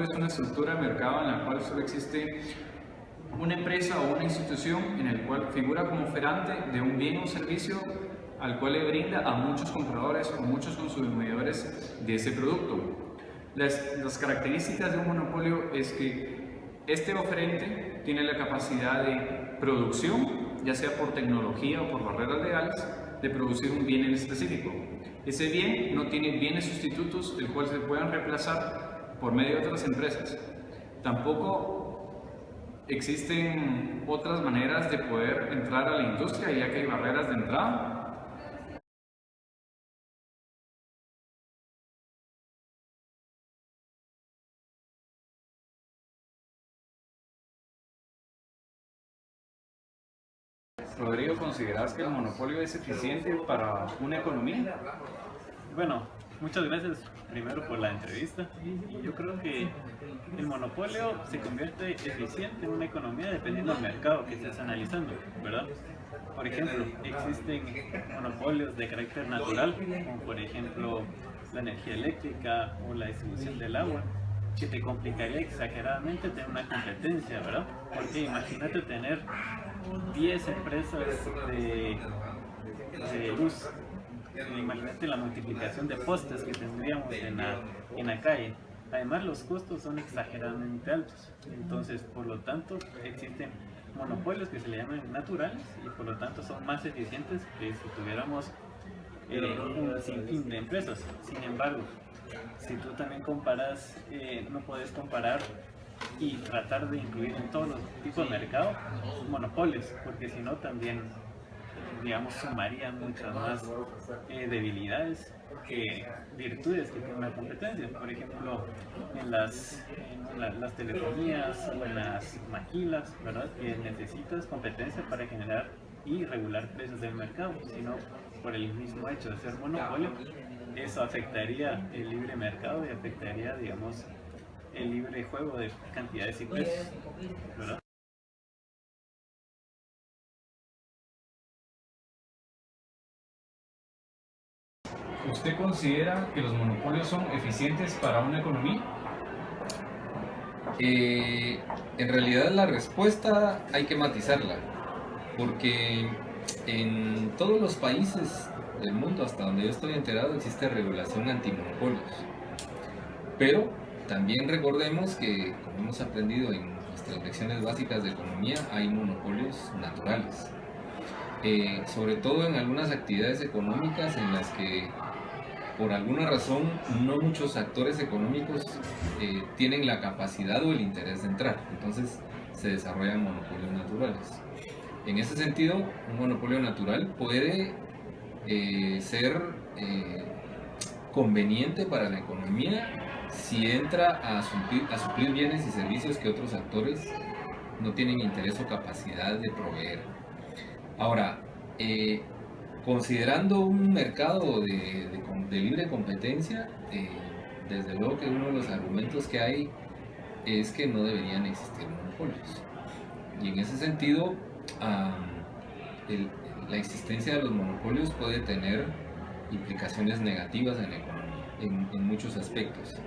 monopolio es una estructura de mercado en la cual solo existe una empresa o una institución en el cual figura como oferante de un bien o servicio al cual le brinda a muchos compradores o muchos consumidores de ese producto. Las características de un monopolio es que este oferente tiene la capacidad de producción, ya sea por tecnología o por barreras legales, de producir un bien en específico. Ese bien no tiene bienes sustitutos el cual se puedan reemplazar por medio de otras empresas. Tampoco existen otras maneras de poder entrar a la industria, ya que hay barreras de entrada. Rodrigo, ¿consideras que el monopolio es eficiente para una economía? Bueno, muchas gracias primero por la entrevista. Yo creo que el monopolio se convierte eficiente en una economía dependiendo del mercado que estés analizando, ¿verdad? Por ejemplo, existen monopolios de carácter natural, como por ejemplo la energía eléctrica o la distribución del agua, que te complicaría exageradamente tener una competencia, ¿verdad? Porque imagínate tener 10 empresas de luz. Imagínate la multiplicación de postes que tendríamos en la calle. Además, los costos son exageradamente altos. Entonces, por lo tanto, existen monopolios que se le llaman naturales y por lo tanto son más eficientes que si tuviéramos un sinfín de empresas. Sin embargo, si tú también comparas, no puedes comparar y tratar de incluir en todos los tipos de mercado monopolios, porque si no también, digamos, sumarían muchas más debilidades que virtudes que tiene una competencia. Por ejemplo, en las telefonías o en las maquilas, ¿verdad? Que necesitas competencia para generar y regular precios del mercado, sino por el mismo hecho de ser monopolio, eso afectaría el libre mercado y afectaría, digamos, el libre juego de cantidades y precios, ¿verdad? ¿Usted considera que los monopolios son eficientes para una economía? En realidad la respuesta hay que matizarla, porque en todos los países del mundo, hasta donde yo estoy enterado, existe regulación antimonopolios. Pero también recordemos que, como hemos aprendido en nuestras lecciones básicas de economía, hay monopolios naturales. Sobre todo en algunas actividades económicas en las que por alguna razón no muchos actores económicos tienen la capacidad o el interés de entrar, entonces se desarrollan monopolios naturales. En ese sentido, un monopolio natural puede ser conveniente para la economía si entra a suplir bienes y servicios que otros actores no tienen interés o capacidad de proveer. Ahora, considerando un mercado de libre competencia, desde luego que uno de los argumentos que hay es que no deberían existir monopolios. Y en ese sentido, la existencia de los monopolios puede tener implicaciones negativas en la economía, en muchos aspectos.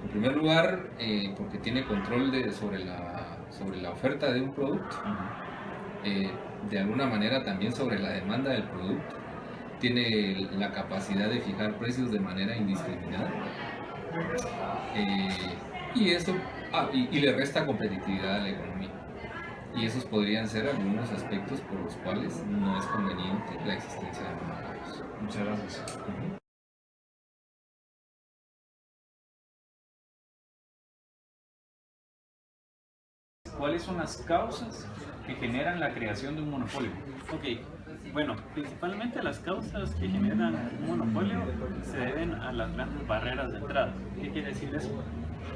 En primer lugar, porque tiene control sobre la oferta de un producto. De alguna manera también sobre la demanda del producto. Tiene la capacidad de fijar precios de manera indiscriminada. Y esto y le resta competitividad a la economía. Y esos podrían ser algunos aspectos por los cuales no es conveniente la existencia de monopolios. Muchas gracias. ¿Cuáles son las causas que generan la creación de un monopolio? Ok, bueno, principalmente las causas que generan un monopolio se deben a las grandes barreras de entrada. ¿Qué quiere decir eso?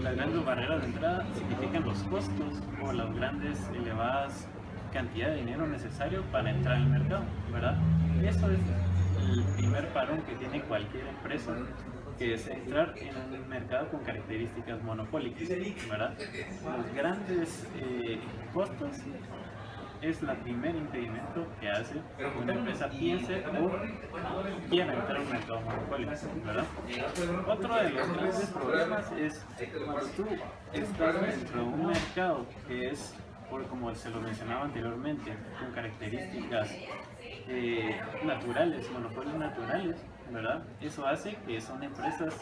Las grandes barreras de entrada significan los costos o las grandes, elevadas cantidades de dinero necesario para entrar al mercado, ¿verdad? Eso es el primer parón que tiene cualquier empresa, que es entrar en un mercado con características monopólicas, ¿verdad? Los grandes costos es el primer impedimento que hace que una empresa piense o quiera entrar a un mercado monopolio, ¿verdad? Otro de los grandes problemas es cuando tú estás dentro de un mercado que es, por como se lo mencionaba anteriormente, con características naturales, monopolios naturales, ¿verdad? Eso hace que son empresas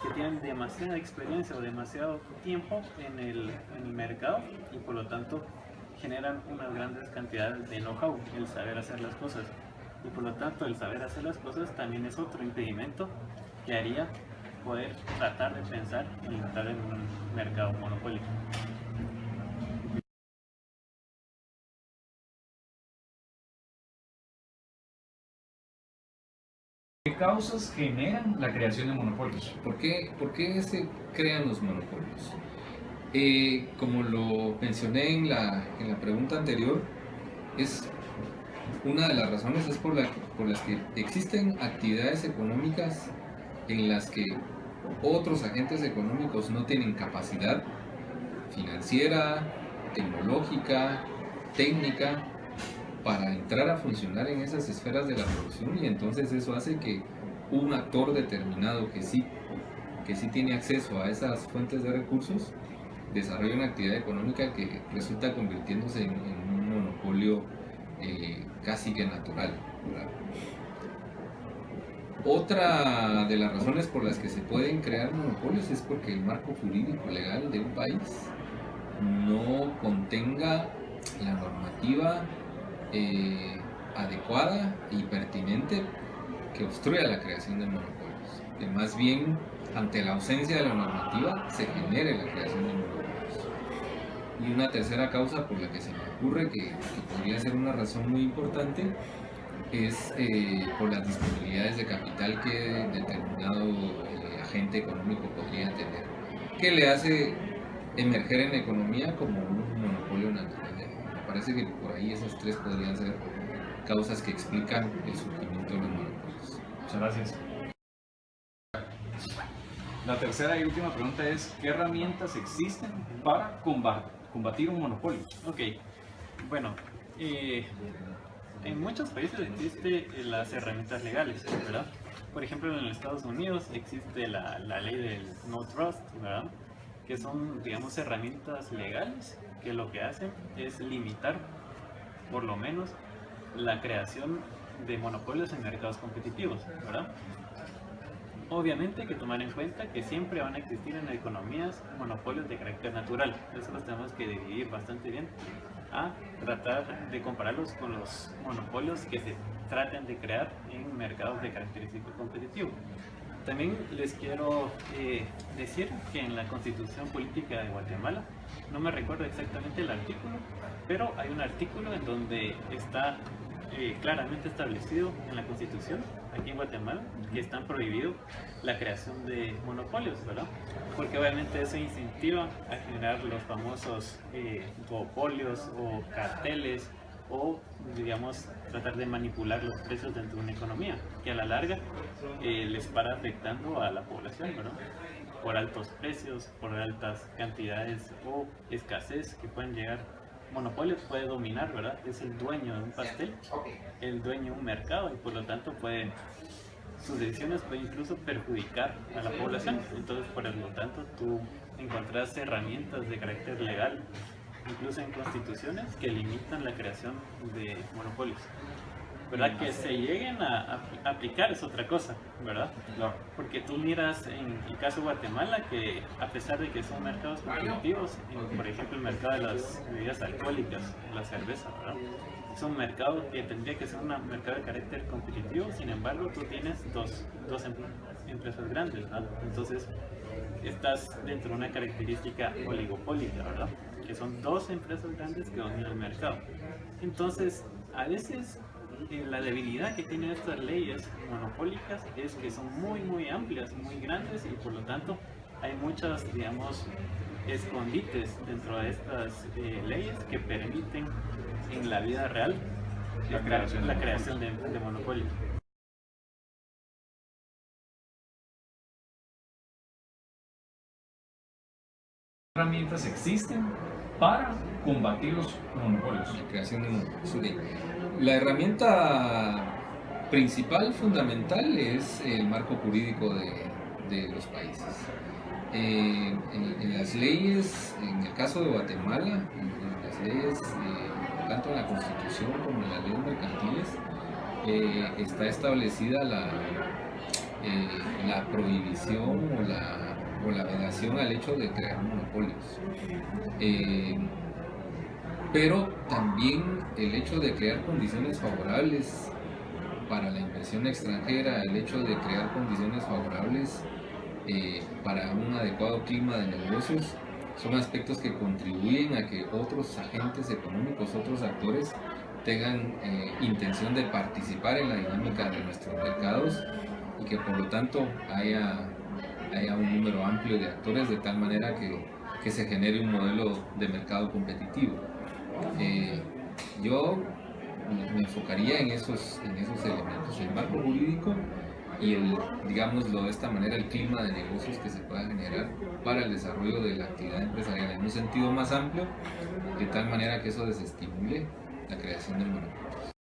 que tienen demasiada experiencia o demasiado tiempo en el mercado y por lo tanto generan unas grandes cantidades de know-how, el saber hacer las cosas. Y por lo tanto el saber hacer las cosas también es otro impedimento que haría poder tratar de pensar en entrar en un mercado monopólico. ¿Qué causas generan la creación de monopolios? Por qué se crean los monopolios? Como lo mencioné en la pregunta anterior, es una de las razones es por las que existen actividades económicas en las que otros agentes económicos no tienen capacidad financiera, tecnológica, técnica para entrar a funcionar en esas esferas de la producción, y entonces eso hace que un actor determinado que sí tiene acceso a esas fuentes de recursos desarrolla una actividad económica que resulta convirtiéndose en un monopolio casi que natural, ¿verdad? Otra de las razones por las que se pueden crear monopolios es porque el marco jurídico legal de un país no contenga la normativa adecuada y pertinente que obstruya la creación de monopolios. Que más bien, ante la ausencia de la normativa, se genere la creación de monopolios. Y una tercera causa por la que se me ocurre que podría ser una razón muy importante es por las disponibilidades de capital que determinado agente económico podría tener, que le hace emerger en la economía como un monopolio natural. Me parece que por ahí esas tres podrían ser causas que explican el surgimiento de los monopolios. Muchas gracias. La tercera y última pregunta es: ¿qué herramientas existen para combatir un monopolio? Ok, bueno, en muchos países existen las herramientas legales, ¿verdad? Por ejemplo, en los Estados Unidos existe la ley del no trust, ¿verdad? Que son, digamos, herramientas legales que lo que hacen es limitar, por lo menos, la creación de monopolios en mercados competitivos, ¿verdad? Obviamente hay que tomar en cuenta que siempre van a existir en economías monopolios de carácter natural. Eso los tenemos que dividir bastante bien a tratar de compararlos con los monopolios que se traten de crear en mercados de característica competitiva. También les quiero decir que en la Constitución Política de Guatemala, no me recuerdo exactamente el artículo, pero hay un artículo en donde está claramente establecido en la Constitución, aquí en Guatemala, que está prohibido la creación de monopolios, ¿verdad? Porque obviamente eso incentiva a generar los famosos duopolios o carteles, o digamos tratar de manipular los precios dentro de una economía, que a la larga les para afectando a la población, ¿verdad? Por altos precios, por altas cantidades o escasez que pueden llegar. Monopolio puede dominar, ¿verdad? Es el dueño de un pastel, el dueño de un mercado, y por lo tanto sus decisiones pueden incluso perjudicar a la población. Entonces, por lo tanto, tú encontrás herramientas de carácter legal, incluso en constituciones, que limitan la creación de monopolios. ¿Verdad? Que se lleguen a aplicar es otra cosa, ¿verdad? Claro. Porque tú miras en el caso de Guatemala que, a pesar de que son mercados competitivos, por ejemplo el mercado de las bebidas alcohólicas, la cerveza, ¿verdad? Es un mercado que tendría que ser un mercado de carácter competitivo. Sin embargo, tú tienes dos empresas grandes, ¿verdad? Entonces estás dentro de una característica oligopólica, ¿verdad? Que son dos empresas grandes que dominan el mercado. Entonces, a veces la debilidad que tienen estas leyes monopólicas es que son muy amplias, muy grandes, y por lo tanto hay muchas, digamos, escondites dentro de estas leyes que permiten en la vida real la creación de monopolios. ¿Qué herramientas existen para combatir los monopolios. La creación de monopolios. Ok. La herramienta principal, fundamental, es el marco jurídico de los países. En las leyes, en el caso de Guatemala, en las leyes, tanto en la Constitución como en las leyes mercantiles, está establecida la prohibición o la vedación al hecho de crear monopolios. Pero también el hecho de crear condiciones favorables para la inversión extranjera, el hecho de crear condiciones favorables para un adecuado clima de negocios, son aspectos que contribuyen a que otros agentes económicos, otros actores, tengan intención de participar en la dinámica de nuestros mercados y que por lo tanto haya un número amplio de actores de tal manera que se genere un modelo de mercado competitivo. Yo me enfocaría en esos elementos, el marco jurídico y digámoslo de esta manera, el clima de negocios que se pueda generar para el desarrollo de la actividad empresarial en un sentido más amplio, de tal manera que eso desestimule la creación de monopolios.